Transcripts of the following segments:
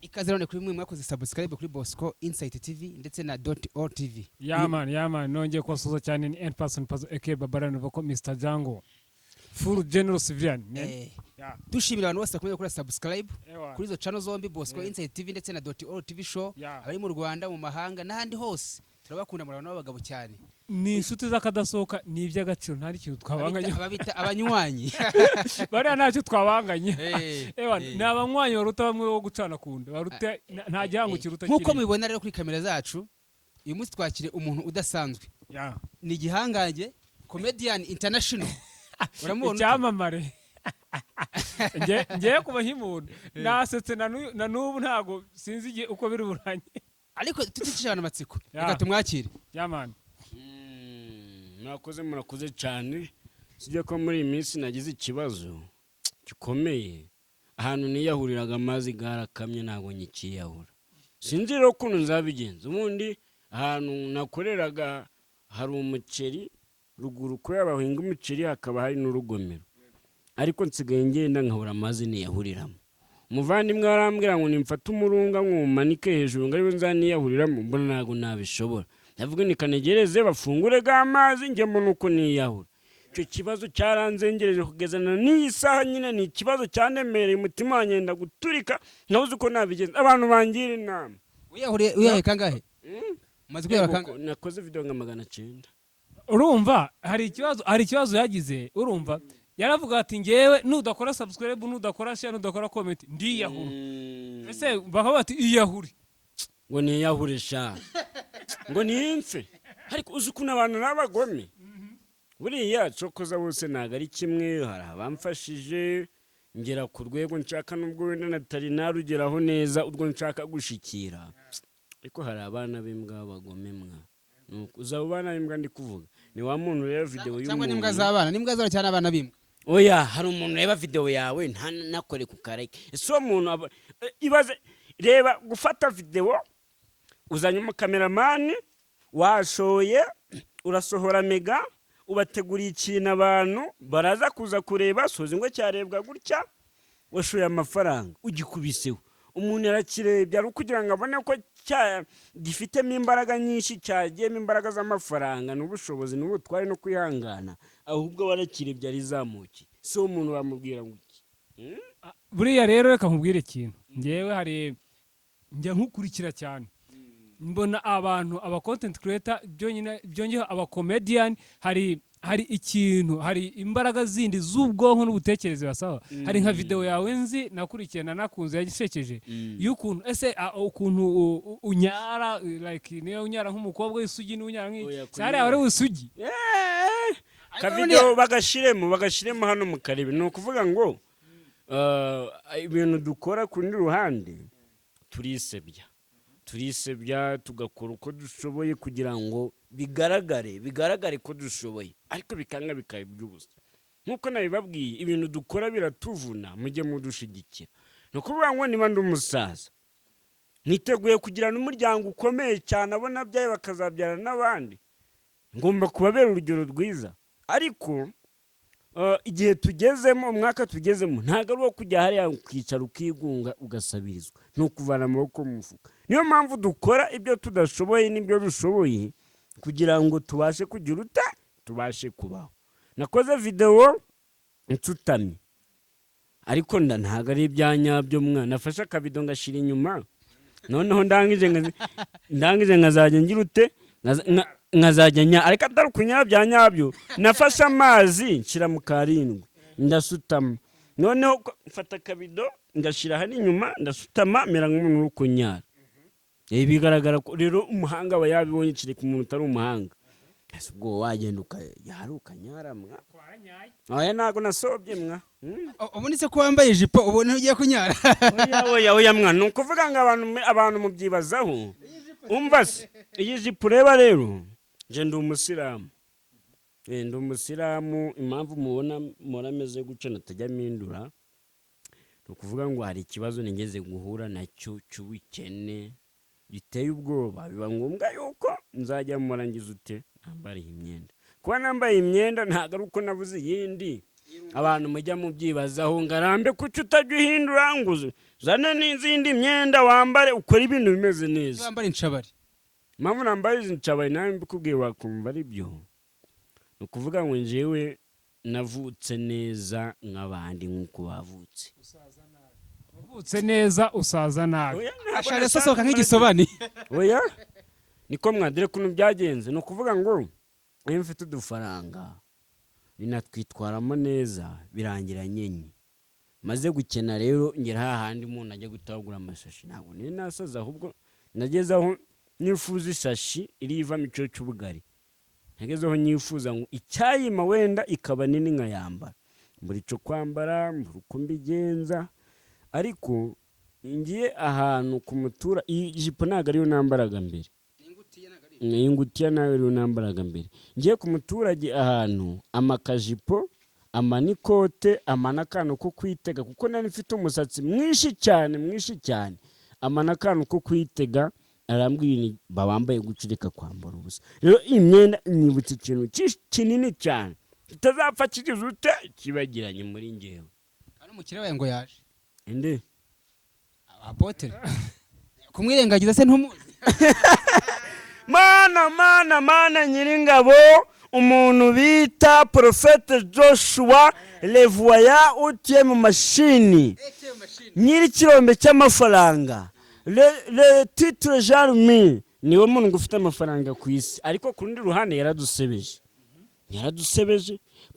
ikaze none kuri mwe mwakoze subscribe kuri Bosco Insight TV ndetse na .all TV. Yaman nongeye kwasuza cyane ni N-Person Pazo aka Babarano bako Mr Django full general civilian dushimira abantu bose bakomeye kuri subscribe kuri izo channel zombi Bosco Insight TV ndetse na .all TV show abari mu Rwanda mu mahanga n'ahandi hose turabakunda muri abagabo cyane ni inshuti z'akadasohoka ni iby'agaciro ntari kintu twabanganye ababita abanywanyi bari ntacyo twabanganye ni abanywanyi baruta bamwe wo gucana kunda baruta nta gihango kiruta kiri nkuko mubibona rero kuri kamera zacu uyu munsi twakire umuntu udasanzwe ni gihangange comedian international uramubona icyamamare ngiye kubahimuntu nasetse na nubu ntago sinzi uko biri buranye ariko tuticishana amatsiko reka tumwakire yamani murakoze cyane sije ko muri iyi minsi nagize ikibazo gikomeye ahantu niyahuriraga amazi garakamye ntago nyikiyahura sinzi rero ukuntu nzabigenza ubundi ahantu nakoreraga hari umuceri ruguru ko yabahinga umuceri hakaba hari n'urugomero ariko nsigaye ngenda nkahura amazi niyahuriramo umuvandimwe arambwira ngo nimfate umurunga nkumanike hejuru ngo ariwe nzaniyahuriramo mbona ntago nabishobora ndavuga ni kanegereze bafungure g'amazi nge mbona uko niyahura icyo kibazo cyaranzengereje kugezana n'iyi saha nyine ni ikibazo cyanemereye umutima wanyenda guturika nabuze uko nabigenza abantu bangira inama uyahe kangahe maze kuyara kangahe nakoze video nka 900 urumva hari ikibazo yagize urumva yaravuga ati ngewe nudakora subscribe nudakora share nudakora comment ndiyahura ese bakaba bati iyahuri ngo niyahurisha ngo nimfe ariko uzi kuna abantu n'abagome buriya cokoza bose naga ari kimwe hari abamfashije ngera ku rwego nshaka nubwo wenda natari narugeraho neza urwo nshaka gushikira ariko hari abana b'imbwa abagome mwa nuko uzaba bana b'imbwa ndi kuvuga ni wa muntu rero video y'umuntu cyangwa n'imbwa z'abana n'imbwa z'abana cyane abana b'imbwa oya hari umuntu reba video yawe nta nakore ku kareke so umuntu ibaze reba gufata video uzanye mu cameraman washoye urasohora mega ubateguriye ikintu abantu baraza kuza kureba sozi ngo cyarebwa gutya washoye amafaranga ugikubiseho umuntu yarakirebye ari kugira ngo abone ko gifitemo imbaraga nyinshi cyagiyemo imbaraga z'amafaranga n'ubushobozi n'ubutwari no kwihangana ahubwo warakirebye arizamuki so umuntu bamubwira ngo iki buriya rero reka nkubwire ikintu ngewe hari njya nkukurikira cyane mbona abantu aba content creator byongeho aba comedian hari ikintu hari imbaraga zindi z'ubwonko n'ubutekereze basaba hari nka video yawe nzi nakurikirana nakunze yagishekeje y'ukuntu ese ukuntu unyara like niyo unyara nk'umukobwa w'isugi n'unyara nk'ari ari usugi ka video bagashiremo hano mu karebe no kuvuga ngo ibintu dukora ku ruhande turisebya tugakora uko dushoboye kugira ngo bigaragare ko dushoboye ariko bikanga by'ubusa nkuko nabibabwiye ibintu dukora biratuvuna mujye mudushigikira no kuvuga ngo niba ndi umusaza niteguye kugira n'umuryango ukomeye cyane abona byaye bakazabyara n'abandi ngomba kubabera urugero rwiza ariko igihe tugezemo umwaka tugezemo ntago ari wo kujya hariya kwicara ukigunga ugasabirizwa no kuvana amaboko mu mufuka niyo mpamvu dukora ibyo tudashoboye n'ibyo dushoboye kugira ngo tubashe kugira tubashe kubaho nakoze video nsutamye ariko ntago ari ibyanyabyo mwana nafashe akabido ngashira inyuma noneho ndangije nkazajya ngira nkazajya ariko atari kunyara byanyabyo nafashe amazi nshira mu karindwi ndasutama noneho mfata akabido ngashira hari inyuma ndasutama mera nk'umuntu uri kunyara bigaragara ko rero umuhanga aba yabibonye kiri ku muntu utari umuhanga ubwo wagenda ukanyara mwa oya ntago nasobye mwa ubonetse ko wambaye ijipo ubone ugiye kunyara oya mwa ni ukuvuga ngo abantu mubyibazaho umva se iyi jipo ureba rero nje ndi umusiramu impamvu mubona ameze gutya natajya mpindura ni ukuvuga ngo hari ikibazo nigeze guhura nacyo cy'ubukene biteye ubwoba biba ngombwa yuko nzajya murangiza nambariye imyenda kuba nambaye imyenda ntago ari uko nabuze iyindi abantu mujya mubyibazaho ngarambe kuki utajya uhindura nguze zana n'izindi myenda wambare ukora ibintu bimeze neza. wambare incabari. Mpamvu nambaye izi ncabari nawe mbikubwiye wakumva ari byo. Ni ukuvuga ngo njyewe navutse neza nk'abandi nk'uko bavutse. wavutse neza usaza nabi. Ashaka sosoka nk'igisobani. Oya niko mwadire kuno byagenze. Ni ukuvuga ngo iyo mfite udufaranga binatwitwaramo neza birangira nyenye. Maze gukena rero ngera hahandi umuntu ajya gutagura amashashi. Ntabwo ni nasaza ahubwo nagezaho nifuza ishashi iriva mico cy'ubugari. Nagezeho nifuza ngo icyayima wenda ikaba nini nkayambara. Mburi cyo kwambara, uko mbigenza. Ariko ngiye ahantu ku mutura ijipo ntago ariyo nambaraga mbere. Ingutiya nawe ariyo nambaraga mbere. Ngiye ku muturage ahantu amakajipo, amanikote, amanakano ko kwitega kuko nari mfite umusatsi mwinshi cyane. Amanakano ko kwitega arambwira babambaye gucirika kwambara ubusa. Rero imyenda nibutse ikintu kinini cyane. Tutazapfa kigize ute kibagiranye muri ngewe. Hano mukire wawe ngo yaje. Ende Apotre. Kumwirengagiza se ntumuzi. Mana nyiringabo umuntu bita Prophète Joshua Levoya utiye mu mashini. Nyiri kirombe cy'amafaranga. Le titre Jarmi niwe muntu gufite amafaranga ku isi. Ariko ku rundi ruhande yaradusebeje.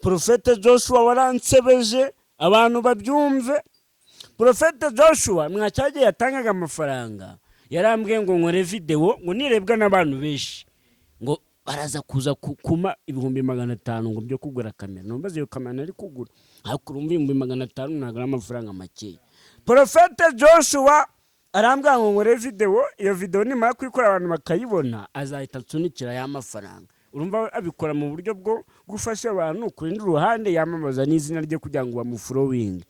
Prophète Joshua waransebeje abantu babyumve. Prophète Joshua mwacyaje yatangaga amafaranga. Yarambwiye ngo nkore video ngo nirebwa n'abantu benshi. Ngo baraza kuza kuma 500 ngo byo kugura kamera. Nombaze yo kamera ari kugura. Ariko urumva 500 ntago amafaranga make. Prophète Joshua arambwira ngo nkore video, iyo video nimara kwikora abantu bakayibona azahita tsunikira ya mafaranga. Urumva abikora mu buryo bwo gufasha abantu kuri ruhande yamamaza n'izina rye kugira ngo bamufurowing.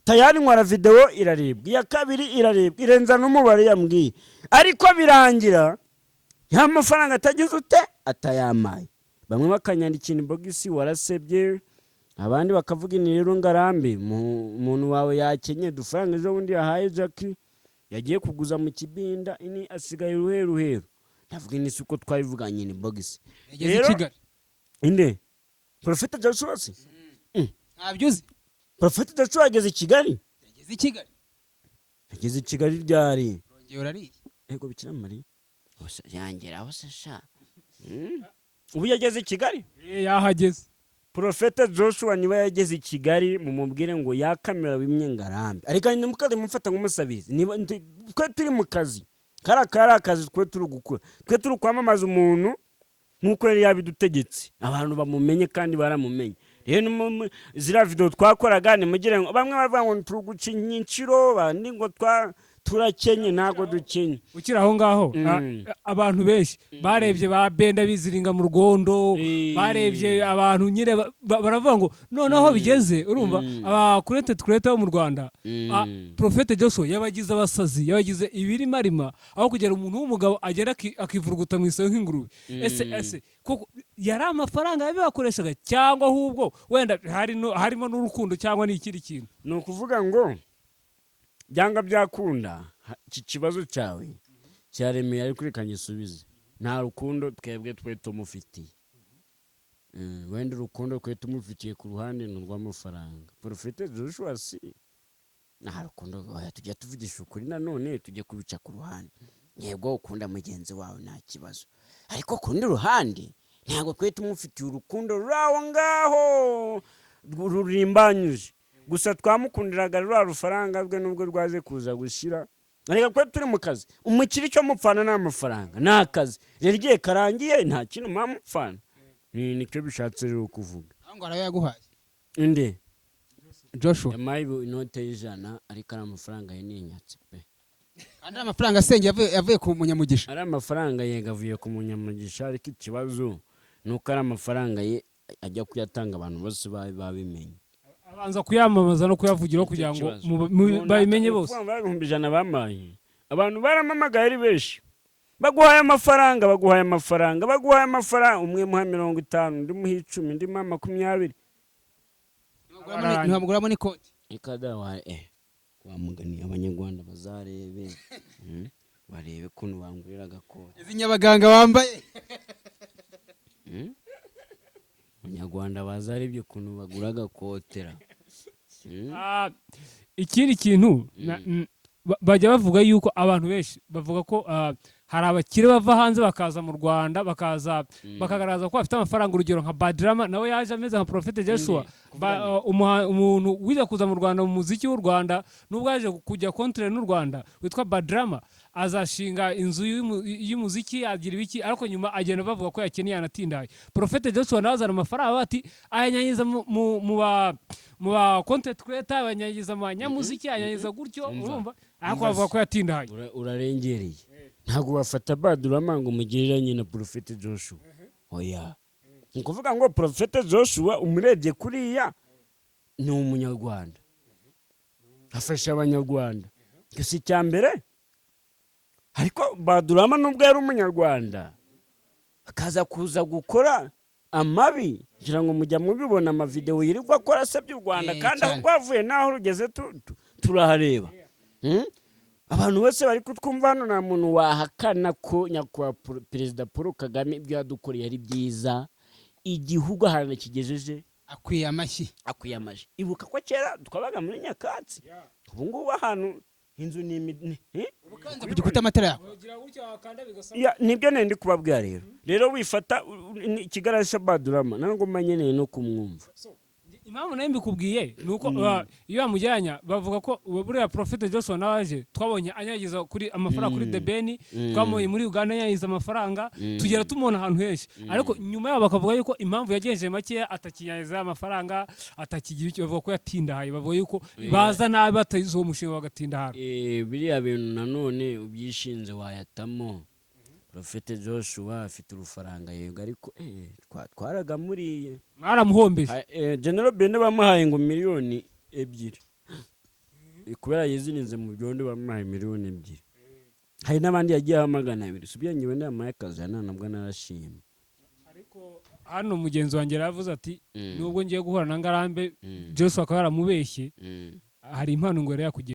Tayari nkora video irarebwa, iya kabiri irarebwa, irenza n'umubare yambwiye. Ariko birangira ya mafaranga atagize ute atayamaye. Bamwe bakanyandikira inbox warasebye, abandi bakavuga ni rero ngarambe umuntu wawe yakenye dufaranga ejo bundi yahaye Jackie yagiye kuguza mu kibinda ini asigaye ruheru. Ndavuga ni suko twabivuganye ni box. Yageze Kigali. Inde Prophète Joshua se? Ntabyuzi. Prophète Joshua yageze Kigali. Yageze Kigali ryari? Rongeye urariye. Ego bikira Mari. Ose yangera hose sha. Ubu yageze Kigali? Yahageze. Prophète Joshua niba yageze Kigali mu mubwire ngo yakamera bimye ngarambe. Ariko ni mukade mufata nk'umusabizi. Niba twe turi mu kazi. Kara akazi twe turi gukora. Twe turi kwamamaza umuntu nkuko yari yabidutegetse. Abantu bamumenye kandi baramumenye. Rero zira video twakoraga ni mugire ngo bamwe bavuga ngo turugucinya inciro bandi ngo turakenye ntago dukenye. Ukira aho ngaho abantu benshi barebye ba benda biziringa mu Rwondo, barebye abantu nyire baravuga ngo noneho bigeze urumva aba creator bo mu Rwanda. Prophète Joshua yabagize abasazi, yabagize ibiri marima aho kugera umuntu w'umugabo agera akivuruguta mu iso nk'ingurube. Ese koko yari amafaranga yabibakoreshaga cyangwa ahubwo wenda harimo n'urukundo cyangwa n'ikindi kintu? No kuvuga ngo byanga byakunda iki kibazo cyawe cyaremeye ari kuri kanyisubize. Nta rukundo twebwe tumufitiye. Wenda urukundo kwe tumufitiye ku ruhande n'urw'amafaranga. Prophète Joshua si nta rukundo tujya tuvugisha ukuri nanone tujye kubica ku ruhande. Yego ukunda mugenzi wawe nta kibazo. Ariko ku rundi ruhande ntago kwe tumufitiye urukundo rawo ngaho rurimbanyuje. Gusa twamukundiraga rwa rufaranga bwe nubwo rwaze kuza gushira. Ariko kwe turi mu kazi. Umukiri cyo mupfana n'amafaranga nta kazi. Rero igihe karangiye nta kintu mamupfana. Nicyo bishatse rero kuvuga. Ngo arayaguhaye. Inde Joshua. Yamaye inote y'ijana ariko ari amafaranga ye ninyatse pe. Kandi amafaranga asenge yavuye ku munyamugisha. Ari amafaranga yegavuye ku munyamugisha ariko ikibazo nuko ari amafaranga ye ajya kuyatanga abantu bose babimenye. Abanza kuyamamaza no kuyavugira kugira ngo babimenye bose. Ijana bamaye. Abantu baramamagaye ari benshi. Baguhaye amafaranga. Umwe muha 50, undi muha 10, undi muha 20. Ntabwo n'ikoti. Ikada wa wamugani abanyarwanda bazarebe barebe ukuntu bangurira agakote izi nyabaganga wambaye abanyarwanda bazarebye ukuntu bagura agakotera ikindi kintu bajya bavuga yuko abantu benshi bavuga ko hari abakire bava hanze bakaza mu Rwanda bakagaragaza ko bafite amafaranga urugero nka Badrama nawe yaje ameze nka Prophet Joshua umuntu wiza kuza mu Rwanda mu muziki w'u Rwanda nubwo yaje kujya kontre n'u Rwanda witwa Badrama azashinga inzu y'umuziki agira ibiki ariko nyuma agenda bavuga ko yakeneye anatindaye Prophet Joshua nawe azana amafaranga bati ayanyanyiza mu ba content creator abanyanyiza mu nyamuziki ayanyanyiza gutyo urumva ariko bavuga ko yatindaye urarengereye ntabwo bafata Badrama ngo mugereranye na Prophet Joshua oya ni kuvuga ngo Prophet Joshua umurebye kuriya ni umunyarwanda afasha abanyarwanda gusa icya mbere ariko Badrama nubwo yari umunyarwanda akaza kuza gukora amabi kugira ngo mujya mubibona amavideo yirirwa akora asebya u Rwanda kandi aho rwavuye naho rugeze turahareba abantu bose bari kutwumva hano nta muntu wahakana ko nyakubahwa Perezida Paul Kagame ibyo yadukoreye ari byiza igihugu ahantu kigejeje akwiye amashyi ibuka ko kera twabaga muri nyakatsi ubu ngubu ahantu inzu ni gikuta amatara nibyo ndi kubabwira rero wifata ikigarasha Badrama ntabwo manyeneye no kumwumva impamvu nayo mbikubwiye nuko iyo bamujyanya bavuga ko buriya Prophet Joshua nawaje twabonye anyagiza kuri amafaranga kuri The Ben twamubonye muri Uganda anyagiza amafaranga tugera tumubona ahantu henshi ariko nyuma yabo bakavuga yuko impamvu yagenje make atakinyagiza amafaranga atakigira icyo bavuga ko yatindahaye bavuga yuko baza nabi batayize uwo mushinga bagatinda biriya bintu nanone ubyishinze wayatamo Prophet Joshua afite urufaranga yego ariko twaragamuriye mwaramuhombeje General Bende bamuhaye ngo miliyoni 2 kubera yizininze mu byondo bamuhaye miliyoni 2 hari n'abandi yagiye hamagana 2 subyanyiwe n'amaye akazi ntabwo narashimye ariko hano mugenzi wanjye yaravuze ati nubwo ngiye guhura na Ngarambe Joshua akaba yaramubeshye hari impano ngo yari yakugira